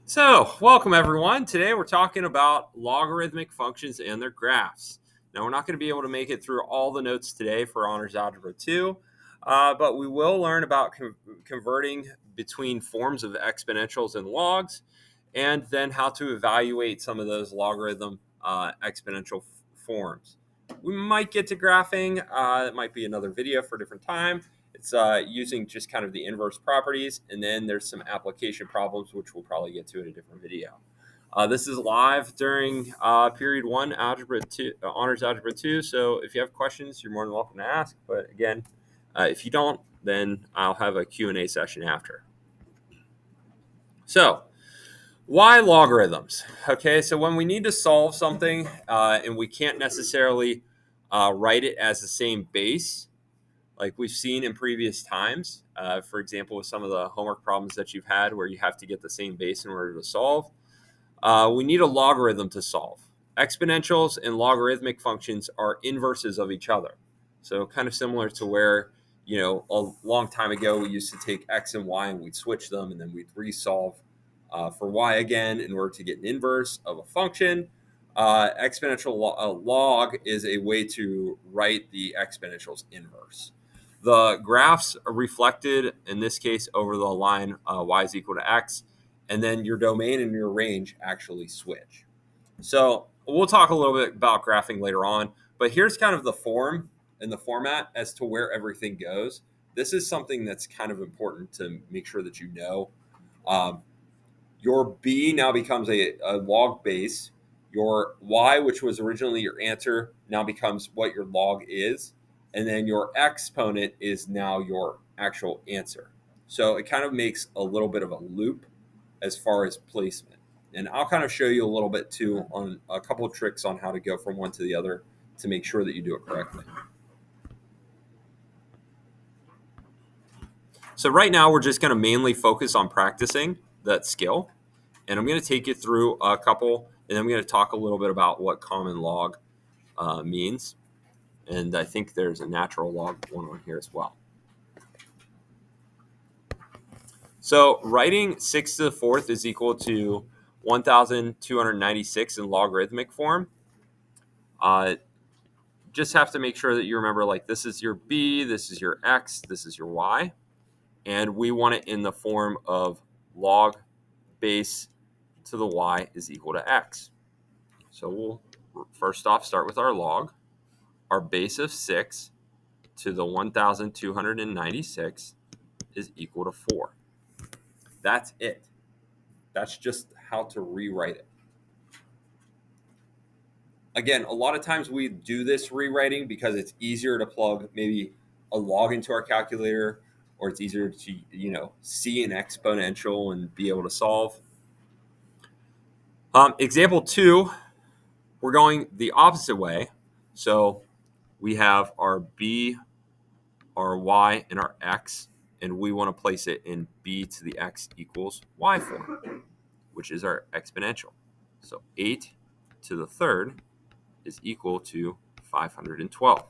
So, welcome everyone. Today we're talking about logarithmic functions and their graphs. Now, we're not going to be able to make it through all the notes today for Honors Algebra 2, but we will learn about converting between forms of exponentials and logs, and then how to evaluate some of those logarithm exponential forms. We might get to graphing. It might be another video for a different time. It's using just kind of the inverse properties, and then there's some application problems, which we'll probably get to in a different video. This is live during period 1, Algebra 2, Honors Algebra 2, so if you have questions, you're more than welcome to ask. But again, if you don't, then I'll have a Q&A session after. So, why logarithms? Okay, so when we need to solve something and we can't necessarily write it as the same base, like we've seen in previous times, for example, with some of the homework problems that you've had where you have to get the same base in order to solve, we need a logarithm to solve. Exponentials and logarithmic functions are inverses of each other. So kind of similar to where, a long time ago, we used to take x and y and we'd switch them and then we'd resolve for y again in order to get an inverse of a function. Exponential log is a way to write the exponential's inverse. The graphs are reflected, in this case, over the line y is equal to x, and then your domain and your range actually switch. So we'll talk a little bit about graphing later on, but here's kind of the form and the format as to where everything goes. This is something that's kind of important to make sure that you know. Your b now becomes a log base. Your y, which was originally your answer, now becomes what your log is. And then your exponent is now your actual answer. So it kind of makes a little bit of a loop as far as placement. And I'll kind of show you a little bit too on a couple of tricks on how to go from one to the other to make sure that you do it correctly. So right now we're just going to mainly focus on practicing that skill. And I'm going to take you through a couple, and I'm going to talk a little bit about what common log means. And I think there's a natural log one on here as well. So writing 6 to the 4th is equal to 1,296 in logarithmic form. Just have to make sure that you remember, like, this is your b, this is your x, this is your y. And we want it in the form of log base to the y is equal to x. So we'll first off start with our log. Our base of 6 to the 1,296 is equal to 4. That's it. That's just how to rewrite it. Again, a lot of times we do this rewriting because it's easier to plug maybe a log into our calculator, or it's easier to see an exponential and be able to solve. Example 2, we're going the opposite way. So we have our b, our y, and our x, and we want to place it in b to the x equals y form, which is our exponential. So 8 to the 3rd is equal to 512.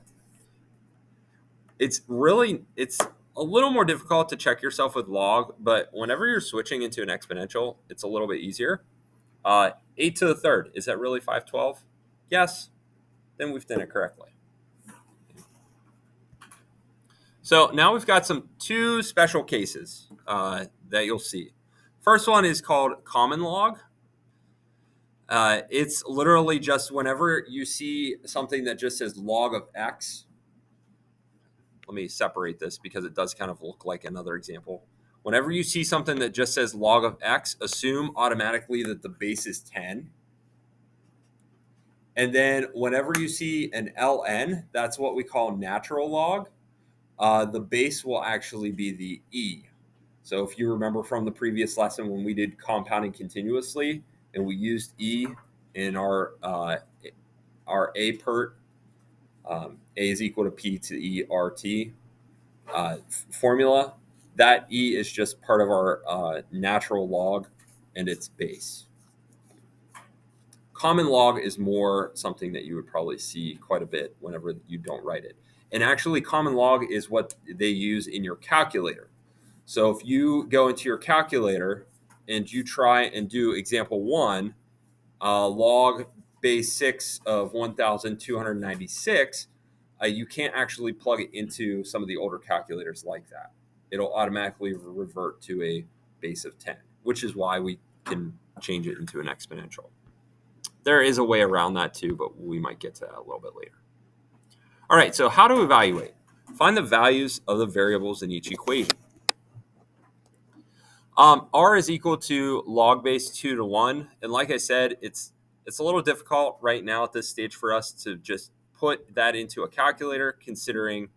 It's a little more difficult to check yourself with log, but whenever you're switching into an exponential, it's a little bit easier. 8 to the 3rd, is that really 512? Yes, then we've done it correctly. So now we've got two special cases that you'll see. First one is called common log. It's literally just whenever you see something that just says log of x. Let me separate this because it does kind of look like another example. Whenever you see something that just says log of x, assume automatically that the base is 10. And then whenever you see an ln, that's what we call natural log. The base will actually be the e. So if you remember from the previous lesson when we did compounding continuously and we used e in our a pert, a is equal to p to e rt formula, that e is just part of our natural log and its base. Common log is more something that you would probably see quite a bit whenever you don't write it. And actually, common log is what they use in your calculator. So if you go into your calculator and you try and do example 1, log base 6 of 1,296, you can't actually plug it into some of the older calculators like that. It'll automatically revert to a base of 10, which is why we can change it into an exponential. There is a way around that too, but we might get to that a little bit later. All right, so how to evaluate? Find the values of the variables in each equation. R is equal to log base 2 to 1. And like I said, it's a little difficult right now at this stage for us to just put that into a calculator, considering,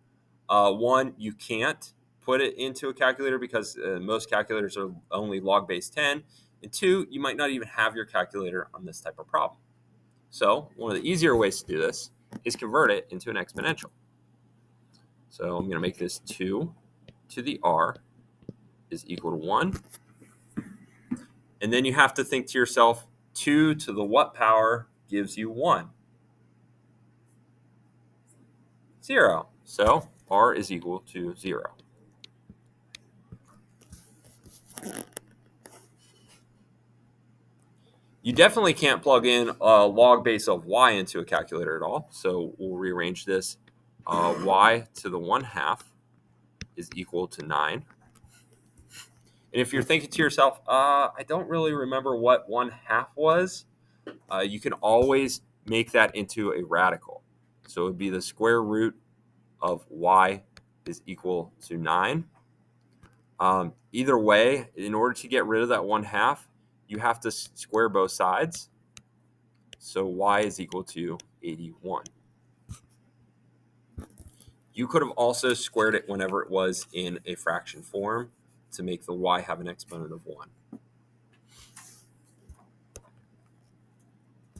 one, you can't put it into a calculator because most calculators are only log base 10. And two, you might not even have your calculator on this type of problem. So one of the easier ways to do this is convert it into an exponential. So I'm going to make this 2 to the r is equal to 1. And then you have to think to yourself, 2 to the what power gives you 1? 0. So r is equal to 0. You definitely can't plug in a log base of y into a calculator at all. So we'll rearrange this. Y to the 1/2 is equal to 9. And if you're thinking to yourself, I don't really remember what 1/2 was, you can always make that into a radical. So it would be the square root of y is equal to 9. Either way, in order to get rid of that 1/2, you have to square both sides. So y is equal to 81. You could have also squared it whenever it was in a fraction form to make the y have an exponent of 1.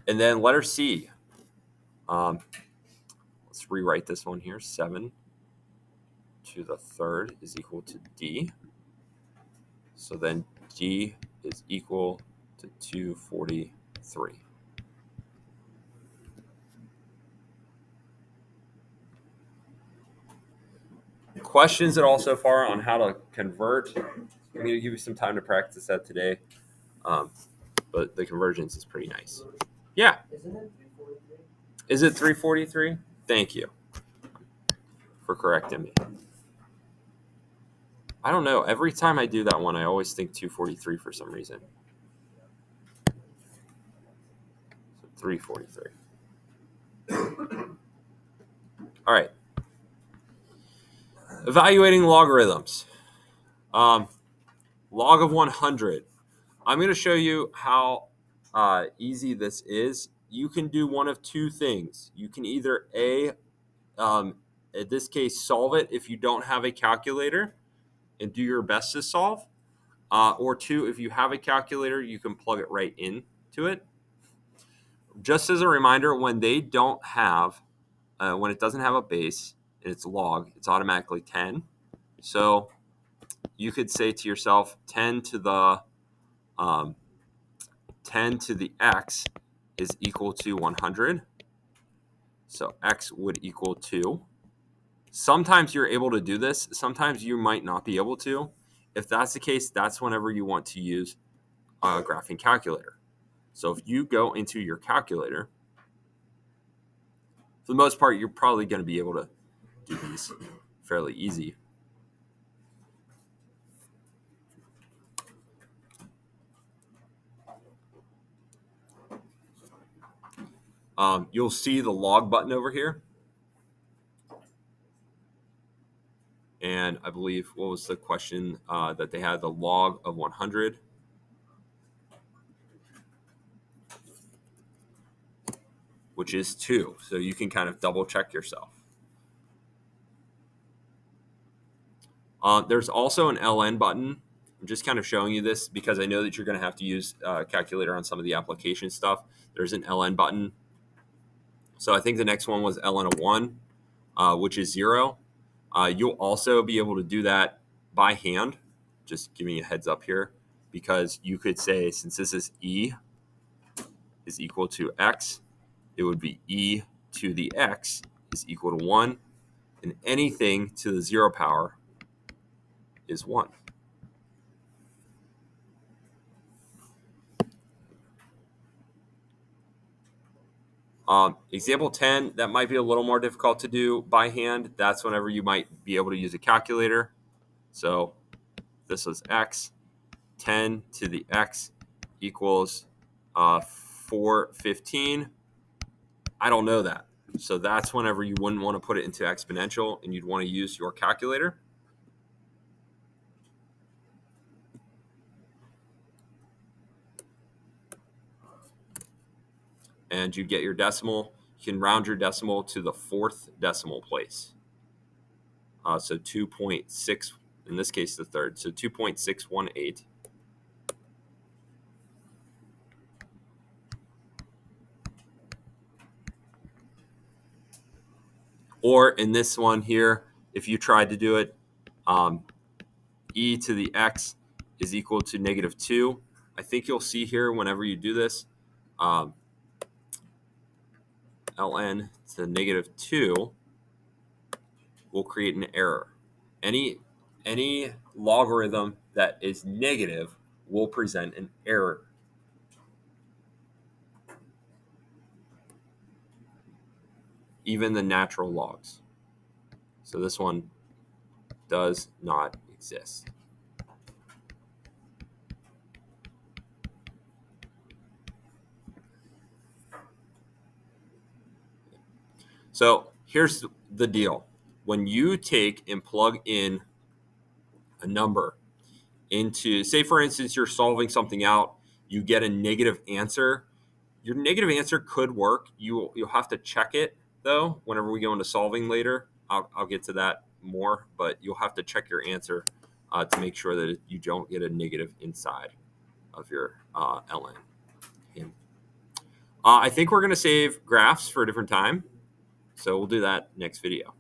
And then letter C. Let's rewrite this one here. 7 to the 3rd is equal to d. So then d is equal to 243. Questions at all so far on how to convert? I'm going to give you some time to practice that today. But the convergence is pretty nice. Yeah. Isn't it 343? Is it 343? Thank you for correcting me. I don't know. Every time I do that one, I always think 243 for some reason. So 343. All right. Evaluating logarithms. Log of 100. I'm going to show you how easy this is. You can do one of two things. You can either in this case, solve it if you don't have a calculator and do your best to solve. Or two, if you have a calculator, you can plug it right into it. Just as a reminder, when they don't have, when it doesn't have a base and it's log, it's automatically 10. So you could say to yourself, 10 to the x is equal to 100. So x would equal 2. Sometimes you're able to do this. Sometimes you might not be able to. If that's the case, that's whenever you want to use a graphing calculator. So if you go into your calculator, for the most part, you're probably going to be able to do these fairly easy. You'll see the log button over here. And I believe, what was the question that they had? The log of 100. Which is 2. So you can kind of double check yourself. There's also an ln button. I'm just kind of showing you this because I know that you're going to have to use a calculator on some of the application stuff. There's an ln button. So I think the next one was ln of 1, which is 0. You'll also be able to do that by hand. Just giving you a heads up here, because you could say, since this is e is equal to x, it would be e to the x is equal to 1, and anything to the 0 power is 1. Example 10, that might be a little more difficult to do by hand. That's whenever you might be able to use a calculator. So this was x, 10 to the x equals 415. I don't know that. So that's whenever you wouldn't want to put it into exponential and you'd want to use your calculator. And you get your decimal. You can round your decimal to the fourth decimal place. So 2.6, in this case, the third. So 2.618. Or in this one here, if you tried to do it, e to the x is equal to -2. I think you'll see here whenever you do this, ln to -2 will create an error. Any logarithm that is negative will present an error. Even the natural logs. So this one does not exist. So here's the deal. When you take and plug in a number into, say for instance, you're solving something out, you get a negative answer. Your negative answer could work. You'll have to check it though. Whenever we go into solving later, I'll get to that more. But you'll have to check your answer to make sure that you don't get a negative inside of your ln. I think we're going to save graphs for a different time. So we'll do that next video.